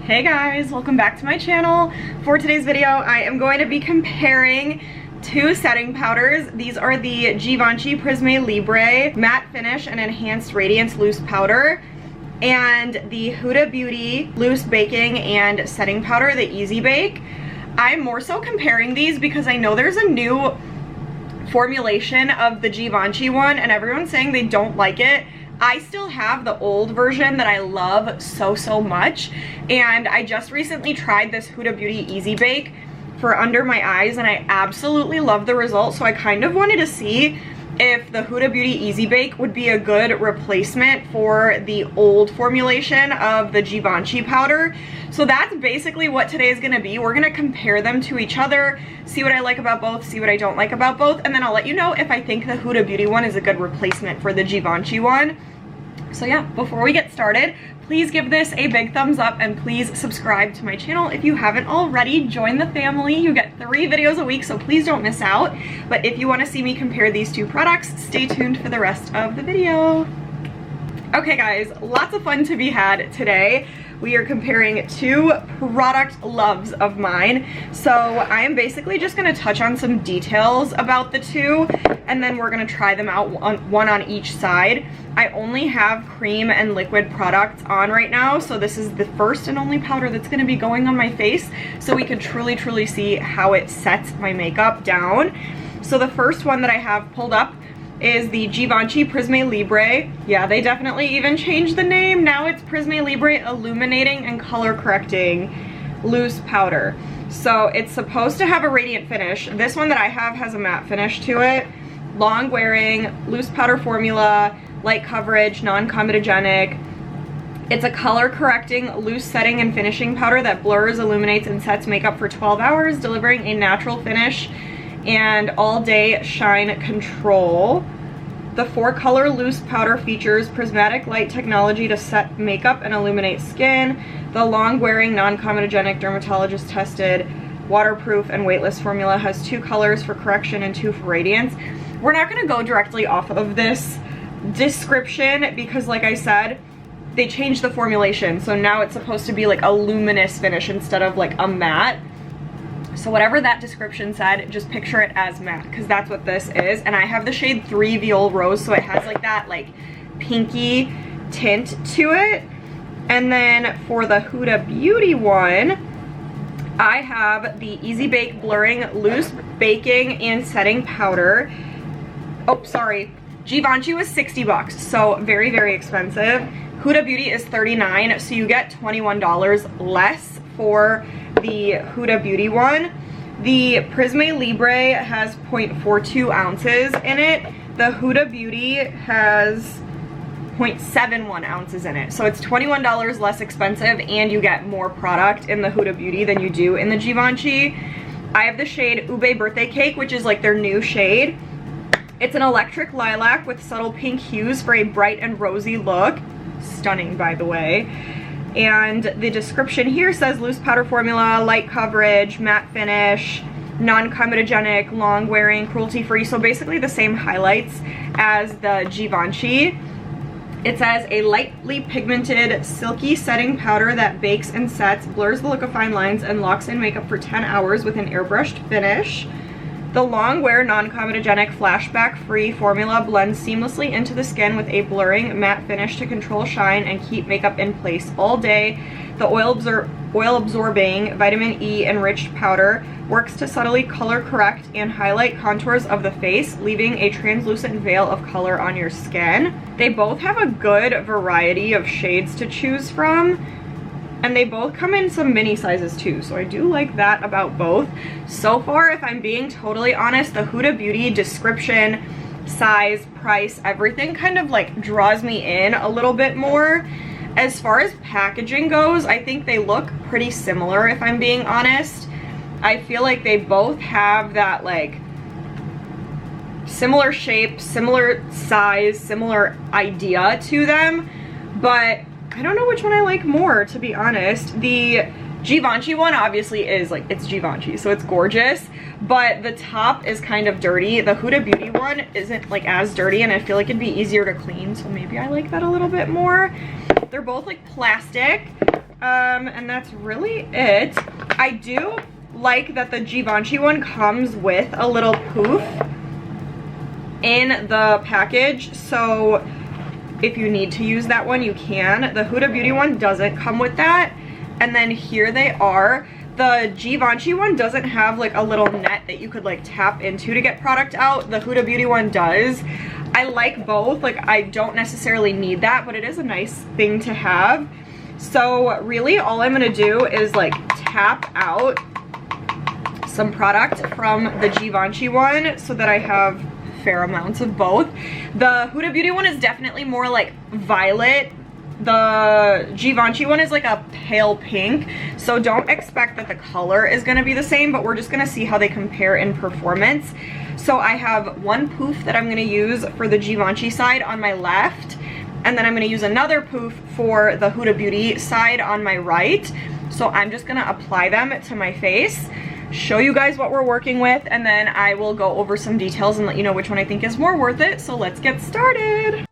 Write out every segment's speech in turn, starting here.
Hey guys, welcome back to my channel. For today's video, I am going to be comparing two setting powders. These are the Givenchy Prisme Libre Matte Finish and Enhanced Radiance Loose Powder and the Huda Beauty Loose Baking and Setting Powder, the Easy Bake. I'm more so comparing these because I know there's a new formulation of the Givenchy one and everyone's saying they don't like it. I still have the old version that I love so much, and I just recently tried this Huda Beauty Easy Bake for under my eyes and I absolutely love the results. So I kind of wanted to see if the Huda Beauty Easy Bake would be a good replacement for the old formulation of the Givenchy powder. So that's basically what today is going to be. We're going to compare them to each other, see what I like about both, see what I don't like about both, and then I'll let you know if I think the Huda Beauty one is a good replacement for the Givenchy one. So yeah, before we get started, please give this a big thumbs up and please subscribe to my channel if you haven't already. Join the family. You get 3 videos a week, so please don't miss out. But if you want to see me compare these two products, stay tuned for the rest of the video. Okay guys, lots of fun to be had today. We are comparing two product loves of mine. So I am basically just going to touch on some details about the two, and then we're going to try them out one on each side. I only have cream and liquid products on right now, so this is the first and only powder that's going to be going on my face, so we can truly see how it sets my makeup down. So the first one that I have pulled up is the Givenchy Prisme Libre. Yeah, they definitely even changed the name. Now it's Prisme Libre Illuminating and Color Correcting Loose Powder. So it's supposed to have a radiant finish. This one that I have has a matte finish to it. Long wearing, loose powder formula, light coverage, non-comedogenic. It's a color correcting, loose setting and finishing powder that blurs, illuminates, and sets makeup for 12 hours, delivering a natural finish and all-day shine control. The 4-color loose powder features prismatic light technology to set makeup and illuminate skin. The long-wearing, non-comedogenic, dermatologist-tested, waterproof, and weightless formula has 2 colors for correction and 2 for radiance. We're not going to go directly off of this description because, like I said, they changed the formulation. So now it's supposed to be like a luminous finish instead of like a matte. So whatever that description said, just picture it as matte, because that's what this is. And I have the shade 3 Viole Rose, so it has like that like pinky tint to it. And then for the Huda Beauty one, I have the Easy Bake Blurring Loose Baking and Setting Powder. Oh, sorry. Givenchy was 60 bucks, so very expensive. Huda Beauty is $39, so you get $21 less for the Huda Beauty one. The Prisme Libre has 0.42 ounces in it. The Huda Beauty has 0.71 ounces in it. So it's $21 less expensive and you get more product in the Huda Beauty than you do in the Givenchy. I have the shade Ube Birthday Cake, which is like their new shade. It's an electric lilac with subtle pink hues for a bright and rosy look. Stunning, by the way. And the description here says loose powder formula, light coverage, matte finish, non-comedogenic, long wearing, cruelty free. So basically the same highlights as the Givenchy. It says a lightly pigmented, silky setting powder that bakes and sets, blurs the look of fine lines, and locks in makeup for 10 hours with an airbrushed finish. The long wear, non-comedogenic, flashback free formula blends seamlessly into the skin with a blurring matte finish to control shine and keep makeup in place all day. The oil absorbing vitamin E enriched powder works to subtly color correct and highlight contours of the face, leaving a translucent veil of color on your skin. They both have a good variety of shades to choose from, and they both come in some mini sizes too, so I do like that about both. So far, if I'm being totally honest, the Huda Beauty description, size, price, everything kind of like draws me in a little bit more. As far as packaging goes, I think they look pretty similar, if I'm being honest. I feel like they both have that like similar shape, similar size, similar idea to them, but I don't know which one I like more, to be honest. The Givenchy one obviously is like, it's Givenchy, so it's gorgeous, but the top is kind of dirty. The Huda Beauty one isn't like as dirty, and I feel like it'd be easier to clean, so maybe I like that a little bit more. They're both like plastic. And that's really it. I do like that the Givenchy one comes with a little poof in the package, so if you need to use that one, you can. The Huda Beauty one doesn't come with that. And then here they are. The Givenchy one doesn't have like a little net that you could like tap into to get product out. The Huda Beauty one does. I like both. Like, I don't necessarily need that, but it is a nice thing to have. So really all I'm gonna do is like tap out some product from the Givenchy one so that I have fair amounts of both. The Huda Beauty one is definitely more like violet. The Givenchy one is like a pale pink, so don't expect that the color is going to be the same, but we're just going to see how they compare in performance. So I have one poof that I'm going to use for the Givenchy side on my left, and then I'm going to use another poof for the Huda Beauty side on my right. So I'm just going to apply them to my face, show you guys what we're working with, and then I will go over some details and let you know which one I think is more worth it. So let's get started.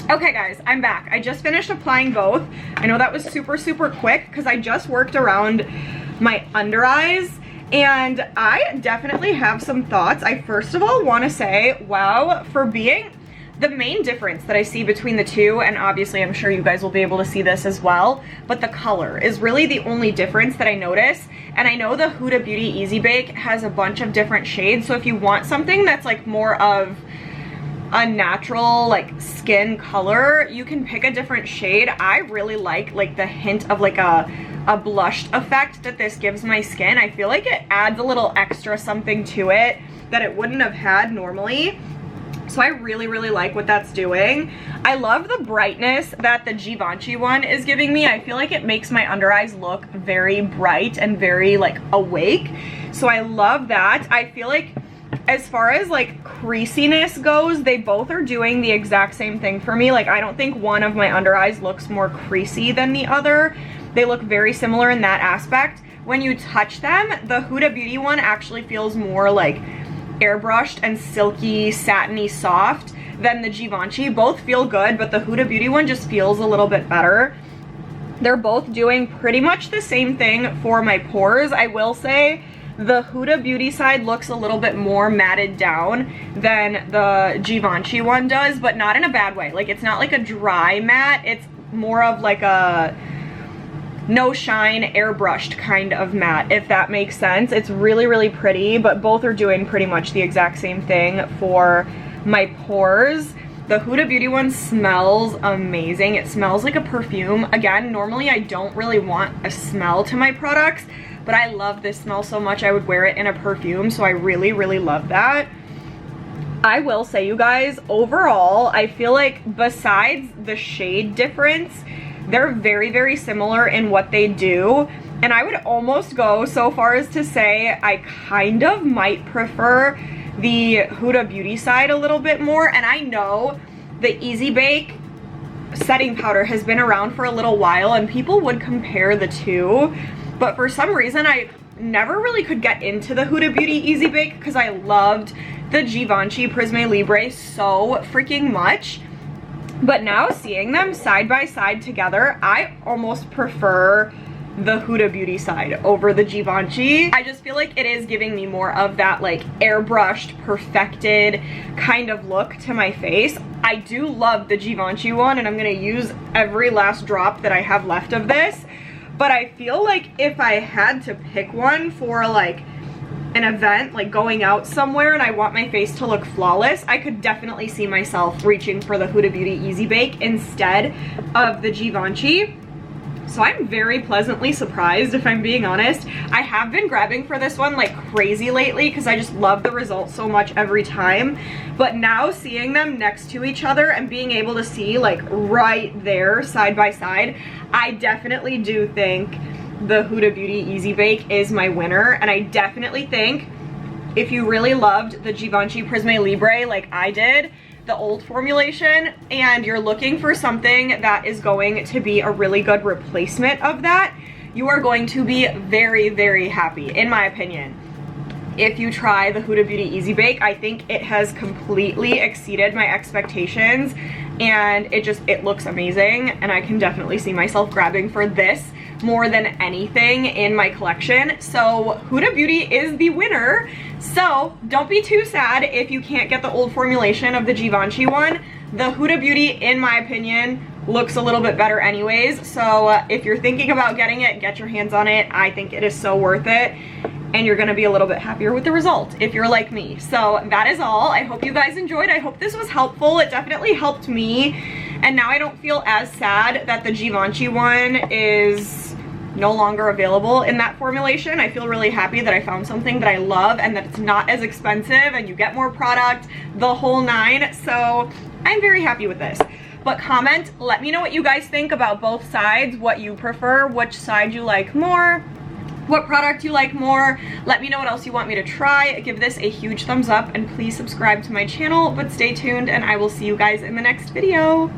Okay guys, I'm back. I just finished applying both. I know that was super quick because I just worked around my under eyes, and I definitely have some thoughts. I first of all want to say, wow, for being the main difference that I see between the two, and obviously I'm sure you guys will be able to see this as well, but the color is really the only difference that I notice. And I know the Huda Beauty Easy Bake has a bunch of different shades, so if you want something that's like more of a natural like skin color, you can pick a different shade. I really like the hint of like a blushed effect that this gives my skin. I feel like it adds a little extra something to it that it wouldn't have had normally. So I really like what that's doing. I love the brightness that the Givenchy one is giving me. I feel like it makes my under eyes look very bright and very like awake. So I love that. I feel like as far as like creasiness goes, they both are doing the exact same thing for me. Like, I don't think one of my under eyes looks more creasy than the other. They look very similar in that aspect. When you touch them, the Huda Beauty one actually feels more like airbrushed and silky, satiny, soft than the Givenchy. Both feel good, but the Huda Beauty one just feels a little bit better. They're both doing pretty much the same thing for my pores. I will say the Huda Beauty side looks a little bit more matted down than the Givenchy one does, but not in a bad way. Like, it's not like a dry matte, it's more of like a no shine, airbrushed kind of matte, if that makes sense. It's really pretty, but both are doing pretty much the exact same thing for my pores. The Huda Beauty one smells amazing. It smells like a perfume. Again, normally I don't really want a smell to my products, but I love this smell so much I would wear it in a perfume, so I really love that. I will say, you guys, overall, I feel like besides the shade difference, they're very similar in what they do, and I would almost go so far as to say I kind of might prefer the Huda Beauty side a little bit more. And I know the Easy Bake setting powder has been around for a little while and people would compare the two, but for some reason I never really could get into the Huda Beauty Easy Bake because I loved the Givenchy Prisme Libre so freaking much. But now seeing them side by side together, I almost prefer the Huda Beauty side over the Givenchy. I just feel like it is giving me more of that like airbrushed, perfected kind of look to my face. I do love the Givenchy one, and I'm gonna use every last drop that I have left of this, but I feel like if I had to pick one for like an event, like going out somewhere and I want my face to look flawless, I could definitely see myself reaching for the Huda Beauty Easy Bake instead of the Givenchy. So I'm very pleasantly surprised, if I'm being honest. I have been grabbing for this one like crazy lately because I just love the results so much every time. But now seeing them next to each other and being able to see like right there side by side, I definitely do think the Huda Beauty Easy Bake is my winner. And I definitely think if you really loved the Givenchy Prisme Libre like I did, the old formulation, and you're looking for something that is going to be a really good replacement of that, you are going to be very happy, in my opinion. if you try the Huda Beauty Easy Bake. I think it has completely exceeded my expectations, and it looks amazing, and I can definitely see myself grabbing for this more than anything in my collection. So Huda Beauty is the winner. So don't be too sad if you can't get the old formulation of the Givenchy one. The Huda Beauty, in my opinion, looks a little bit better anyways. So if you're thinking about getting it, get your hands on it. I think it is so worth it, and you're gonna be a little bit happier with the result if you're like me. So that is all. I hope you guys enjoyed. I hope this was helpful. It definitely helped me, and now I don't feel as sad that the Givenchy one is no longer available in that formulation. I feel really happy that I found something that I love and that it's not as expensive and you get more product, the whole nine. So I'm very happy with this. But comment, let me know what you guys think about both sides, what you prefer, which side you like more, what product you like more. Let me know what else you want me to try. Give this a huge thumbs up, and please subscribe to my channel. But stay tuned, and I will see you guys in the next video.